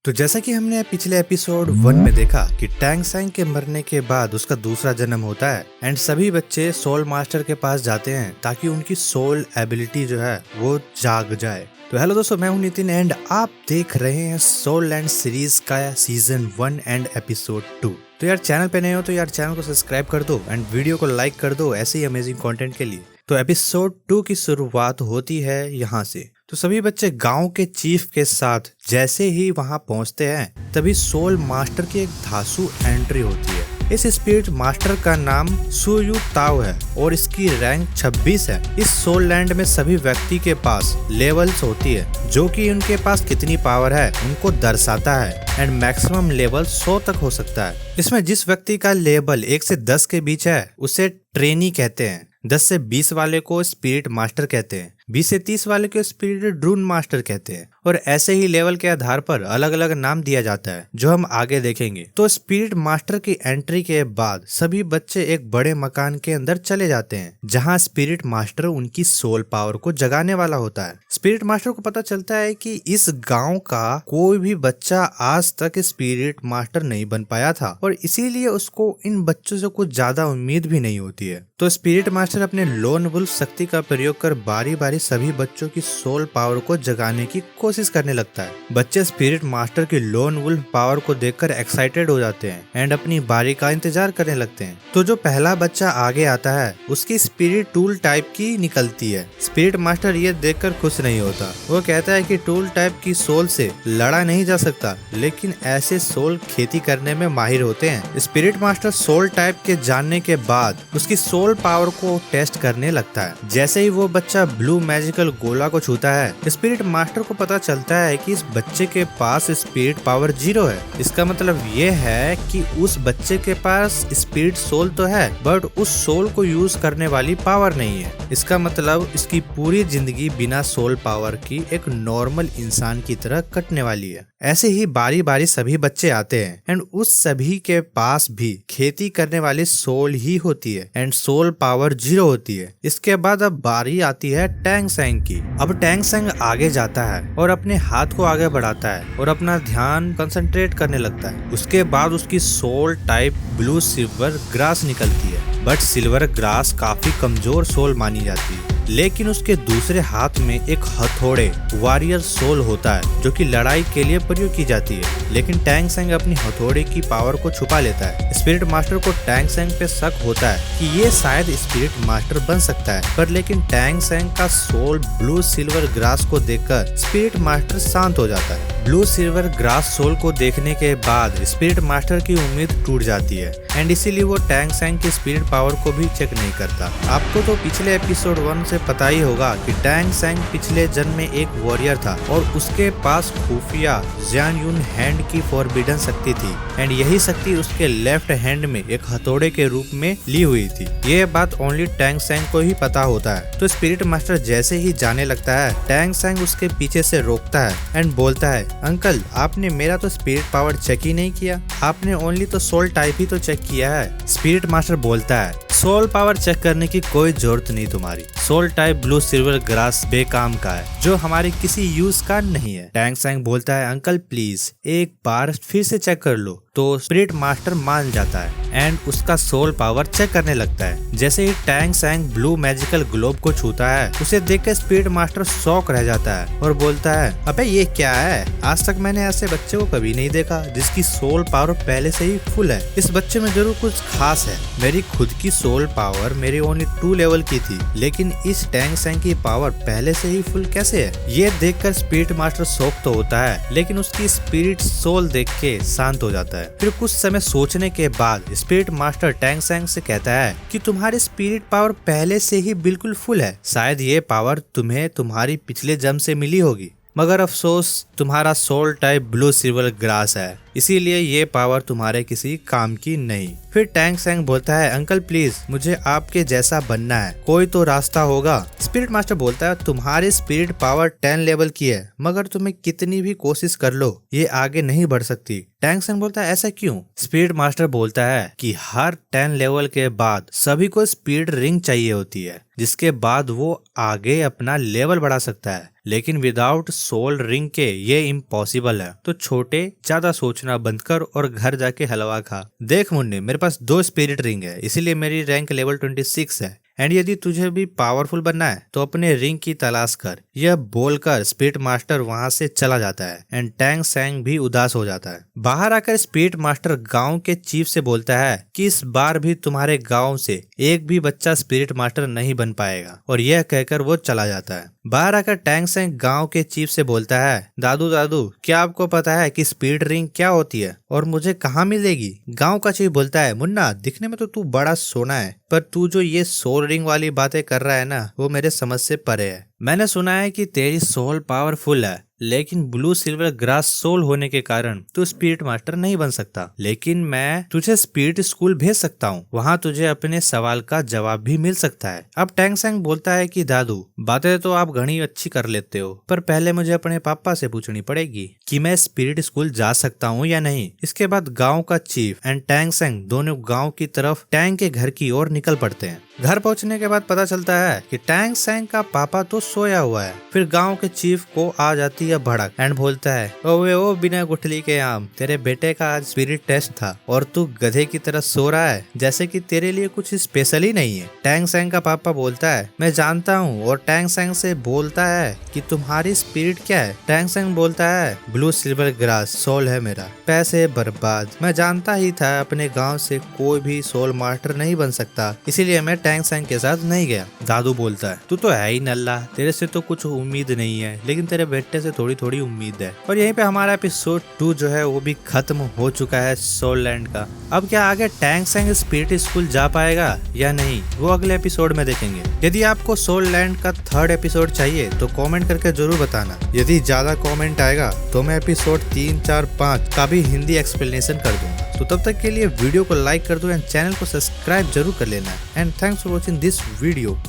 तो जैसा कि हमने पिछले एपिसोड 1 में देखा कि टैंग सैंग के मरने के बाद उसका दूसरा जन्म होता है एंड सभी बच्चे सोल मास्टर के पास जाते हैं ताकि उनकी सोल एबिलिटी जो है वो जाग जाए। तो हेलो दोस्तों, मैं हूं नितिन एंड आप देख रहे हैं सोल लैंड सीरीज का सीजन 1 एंड एपिसोड 2। तो यार चैनल पे नए हो तो यार चैनल को सब्सक्राइब कर दो एंड वीडियो को लाइक कर दो ऐसे ही अमेजिंग कंटेंट के लिए। तो एपिसोड 2 की शुरुआत होती है यहाँ से। तो सभी बच्चे गांव के चीफ के साथ जैसे ही वहां पहुंचते हैं तभी सोल मास्टर की एक धांसू एंट्री होती है। इस स्पिरिट मास्टर का नाम सुयू ताओ है और इसकी रैंक 26 है। इस सोल लैंड में सभी व्यक्ति के पास लेवल्स होती है जो कि उनके पास कितनी पावर है उनको दर्शाता है एंड मैक्सिमम लेवल 100 तक हो सकता है। इसमें जिस व्यक्ति का लेवल 1 से 10 के बीच है उसे ट्रेनी कहते हैं, 10 से 20 वाले को स्पिरिट मास्टर कहते हैं, 20 से 30 वाले को स्पिरिट ड्रून मास्टर कहते हैं और ऐसे ही लेवल के आधार पर अलग अलग नाम दिया जाता है जो हम आगे देखेंगे। तो स्पिरिट मास्टर की एंट्री के बाद सभी बच्चे एक बड़े मकान के अंदर चले जाते हैं जहां स्पिरिट मास्टर उनकी सोल पावर को जगाने वाला होता है। स्पिरिट मास्टर को पता चलता है कि इस गांव का कोई भी बच्चा आज तक स्पिरिट मास्टर नहीं बन पाया था और इसीलिए उसको इन बच्चों से कुछ ज्यादा उम्मीद भी नहीं होती है। तो स्पिरिट मास्टर अपने लोन वुल्फ शक्ति का प्रयोग कर बारी बारी सभी बच्चों की सोल पावर को जगाने की कोशिश करने लगता है। बच्चे स्पिरिट मास्टर की लोन वुल्फ पावर को देखकर एक्साइटेड हो जाते हैं एंड अपनी बारी का इंतजार करने लगते हैं। तो जो पहला बच्चा आगे आता है उसकी स्पिरिट टूल टाइप की निकलती है। स्पिरिट मास्टर ये देखकर खुश नहीं होता। वो कहता है कि टूल टाइप की सोल से लड़ा नहीं जा सकता, लेकिन ऐसे सोल खेती करने में माहिर होते हैं। स्पिरिट मास्टर सोल टाइप के जानने के बाद उसकी सोल पावर को टेस्ट करने लगता है। जैसे ही वो बच्चा ब्लू मैजिकल गोला को छूता है स्पिरिट मास्टर को पता चलता है कि इस बच्चे के पास स्पिरिट पावर 0 है। इसका मतलब ये है कि उस बच्चे के पास स्पिरिट सोल तो है बट उस सोल को यूज करने वाली पावर नहीं है। इसका मतलब इसकी पूरी जिंदगी बिना सोल पावर की एक नॉर्मल इंसान की तरह कटने वाली है। ऐसे ही बारी बारी सभी बच्चे आते हैं एंड उस सभी के पास भी खेती करने वाली सोल ही होती है एंड सोल पावर 0 होती है। इसके बाद अब बारी आती है टैंग सैंग की। अब टैंग सैंग आगे जाता है और अपने हाथ को आगे बढ़ाता है और अपना ध्यान कंसंट्रेट करने लगता है। उसके बाद उसकी soul type blue silver grass निकलती है बट सिल्वर ग्रास काफी कमजोर सोल मानी जाती है। लेकिन उसके दूसरे हाथ में एक हथौड़े वॉरियर सोल होता है जो कि लड़ाई के लिए प्रयोग की जाती है। लेकिन टैंग सैंग अपनी हथौड़े की पावर को छुपा लेता है। स्पिरिट मास्टर को टैंग सैंग पे शक होता है कि ये शायद स्पिरिट मास्टर बन सकता है, पर लेकिन टैंग सैंग का सोल ब्लू सिल्वर ग्रास को देखकर स्पिरिट मास्टर शांत हो जाता है। ब्लू सिल्वर ग्रास सोल को देखने के बाद स्पिरिट मास्टर की उम्मीद टूट जाती है एंड इसीलिए वो टैंग सैंग की स्पिरिट पावर को भी चेक नहीं करता। आपको तो पिछले एपिसोड 1 से पता ही होगा कि टैंग सैंग पिछले जन्म में एक वॉरियर था और उसके पास खुफिया जियान यून हैंड की फॉरबिडन शक्ति थी एंड यही शक्ति उसके लेफ्ट हैंड में एक हथौड़े के रूप में ली हुई थी। ये बात ओनली टैंग सैंग को ही पता होता है। तो स्पिरिट मास्टर जैसे ही जाने लगता है टैंग सैंग उसके पीछे से रोकता है एंड बोलता है, अंकल आपने मेरा तो स्पिरिट पावर चेक ही नहीं किया, आपने ओनली तो सोल टाइप ही तो चेक किया है। स्पिरिट मास्टर बोलता है, सोल पावर चेक करने की कोई जरूरत नहीं तुम्हारी, soul type blue silver grass बेकाम का है जो हमारी किसी यूज का नहीं है। टैंग सैंग बोलता है, अंकल प्लीज एक बार फिर से चेक कर लो। तो स्पिरिट मास्टर मान जाता है एंड उसका सोल पावर चेक करने लगता है। जैसे ही Tang Sang blue magical globe को छूता है उसे देखकर स्पिरिट मास्टर शॉक रह जाता है और बोलता है, अबे ये क्या है, आज तक मैंने ऐसे बच्चे को कभी नहीं देखा जिसकी सोल पावर पहले से ही फुल है। इस बच्चे में जरूर कुछ खास है। मेरी खुद की सोल पावर मेरी ओनली 2 लेवल की थी, लेकिन इस टैंग सैंग की पावर पहले से ही फुल कैसे है। ये देखकर स्पिरिट मास्टर शॉक तो होता है लेकिन उसकी स्पिरिट सोल देख के शांत हो जाता है। फिर कुछ समय सोचने के बाद स्पिरिट मास्टर टैंग सैंग से कहता है कि तुम्हारी स्पिरिट पावर पहले से ही बिल्कुल फुल है, शायद ये पावर तुम्हें तुम्हारी पिछले जन्म से मिली होगी, मगर अफसोस तुम्हारा soul type blue silver grass है इसीलिए ये पावर तुम्हारे किसी काम की नहीं। फिर टैंग सैंग बोलता है अंकल प्लीज मुझे आपके जैसा बनना है, कोई तो रास्ता होगा। स्पिरिट मास्टर बोलता है तुम्हारी स्पिरिट पावर 10 लेवल की है, मगर तुम्हें कितनी भी कोशिश कर लो ये आगे नहीं बढ़ सकती। टैंग सैंग बोलता है ऐसा क्यों? स्पिरिट मास्टर बोलता है कि हर 10 लेवल के बाद सभी को स्पिरिट रिंग चाहिए होती है, जिसके बाद वो आगे अपना लेवल बढ़ा सकता है, लेकिन विदाउट सोल रिंग के ये इम्पॉसिबल है। तो छोटे ज्यादा सोचना बंद कर और घर जाके हलवा खा। देख मुन्नी मेरे पास 2 स्पिरिट रिंग है, इसीलिए मेरी रैंक लेवल 26 है। एंड यदि तुझे भी पावरफुल बनना है तो अपने रिंग की तलाश कर। यह बोलकर स्पिरिट मास्टर वहां से चला जाता है एंड टैंग सैंग भी उदास हो जाता है। बाहर आकर स्पिरिट मास्टर गांव के चीफ से बोलता है कि इस बार भी तुम्हारे गांव से एक भी बच्चा स्पिरिट मास्टर नहीं बन पाएगा, और यह कहकर वो चला जाता है। बाहर आकर टैंग सैंग गांव के चीफ से बोलता है दादू दादू क्या आपको पता है कि स्पिरिट रिंग क्या होती है और मुझे कहाँ मिलेगी? गांव का चीफ बोलता है मुन्ना दिखने में तो तू बड़ा सोना है, पर तू जो ये सोल रिंग वाली बातें कर रहा है ना वो मेरे समझ से परे है। मैंने सुना है कि तेरी सोल पावरफुल है, लेकिन ब्लू सिल्वर ग्रास सोल होने के कारण तू स्पिरिट मास्टर नहीं बन सकता। लेकिन मैं तुझे स्पिरिट स्कूल भेज सकता हूँ, वहाँ तुझे अपने सवाल का जवाब भी मिल सकता है। अब टैंग सैंग बोलता है कि दादू बातें तो आप घनी अच्छी कर लेते हो, पर पहले मुझे अपने पापा से पूछनी पड़ेगी कि मैं स्पिरिट स्कूल जा सकता हूँ या नहीं। इसके बाद गाँव का चीफ एंड टैंग सैंग दोनों गाँव की तरफ टैंग के घर की ओर निकल पड़ते हैं। घर पहुंचने के बाद पता चलता है कि टैंग सैंग का पापा तो सोया हुआ है। फिर गांव के चीफ को आ जाती है भड़क एंड बोलता है ओए ओ बिना गुठली के आम, तेरे बेटे का आज स्पिरिट टेस्ट था और तू गधे की तरह सो रहा है जैसे कि तेरे लिए कुछ स्पेशल ही नहीं है। टैंग सैंग का पापा बोलता है मैं जानता हूँ, और टैंग सैंग से बोलता है कि तुम्हारी स्पिरिट क्या है? टैंग सैंग बोलता है ब्लू सिल्वर ग्रास सोल है मेरा। पैसे बर्बाद, मैं जानता ही था अपने गाँव से कोई भी सोल मास्टर नहीं बन सकता, इसीलिए मैं टैंग सैंग के साथ नहीं गया। दादू बोलता है तू तो है ही नल्ला, तेरे से तो कुछ उम्मीद नहीं है, लेकिन तेरे बेटे से थोड़ी थोड़ी उम्मीद है। और यहीं पे हमारा एपिसोड 2 जो है वो भी खत्म हो चुका है सोल लैंड का। अब क्या आगे टैंग सैंग स्पिरिट स्कूल जा पाएगा या नहीं वो अगले एपिसोड में देखेंगे। यदि आपको सोल लैंड का 3rd एपिसोड चाहिए तो कमेंट करके जरूर बताना। यदि ज्यादा कमेंट आएगा तो मैं एपिसोड 3, 4, 5 का भी हिंदी एक्सप्लेनेशन कर दूंगा। तो तब तक के लिए वीडियो को लाइक कर दो एंड चैनल को सब्सक्राइब जरूर कर लेना। And thanks for watching this video.